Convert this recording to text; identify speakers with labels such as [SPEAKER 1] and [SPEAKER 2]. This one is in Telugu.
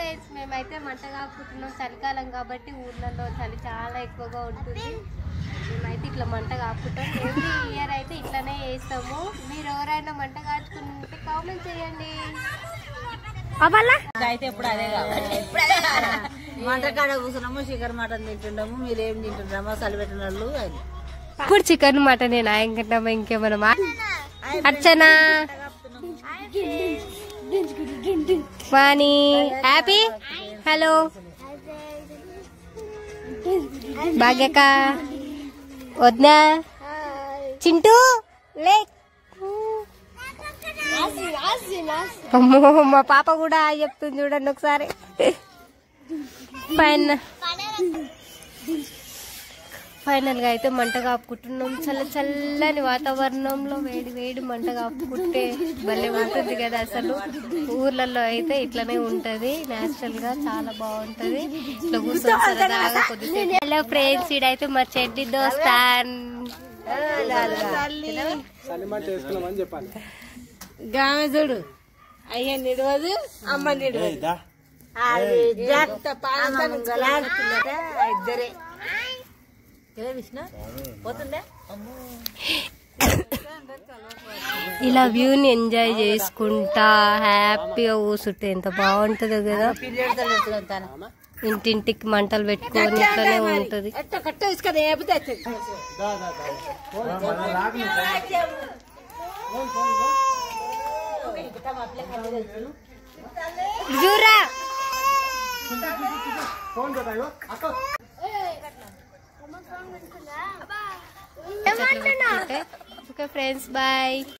[SPEAKER 1] ఫ్రెండ్స్, మేమైతే మంట కాపుకుంటున్నాం. చలికాలం కాబట్టి ఊర్లలో చలి చాలా ఎక్కువగా ఉంటుంది. మేమైతే ఇట్లా మంట కాపుకుంటాం. ఎవ్రీ ఇయర్ అయితే ఇట్లానే చేస్తాము. మీరు ఎవరైనా మంట కాచుకుంటే కామెంట్ చేయండి.
[SPEAKER 2] అయితే ఇప్పుడు అదే కావాలి. మంట కాడ కూర్చున్నాము, చికెన్ మటన్ తింటున్నాము. మీరు ఏం తింటున్నామో చలి పెట్టిన వాళ్ళు అది.
[SPEAKER 1] ఇప్పుడు చికెన్ మటన్ ఇంకంటామా ఇంకేమన్నా? అర్చనా, వాణి, హ్యాపీ, హలో, భాగ్యక, వద్నా, చింటూ లే. అమ్మో, మా పాప కూడా చెప్తుంది చూడండి ఒకసారి. ఫైనల్ గా అయితే మంట కాపుకుంటున్నాం. చల్లని వాతావరణంలో వేడి వేడి మంట కాపుకుంటే భలే ఉంటుంది కదా. అసలు ఊర్లలో అయితే ఇట్లనే ఉంటది. నేచురల్ గా చాలా బాగుంటది. ఇట్లా కూర్చొని సరదాగా కొద్దిసేపు. హలో ఫ్రెండ్స్, ఇడైతే మా చెడ్డి దోస్తాన్
[SPEAKER 2] గామె చూడు. అయ్యా నిడవదు, అమ్మ నిడవదు. ఇద్దరే
[SPEAKER 1] ఇలా వ్యూని ఎంజాయ్ చేసుకుంటా హ్యాపీగా కూర్చుంటే ఎంత బాగుంటుందో కదా. ఇంటింటికి మంటలు పెట్టుకొని ఇట్లానే ఉంటది. జూరా ఓకే ఫ్రెండ్స్, బాయ్.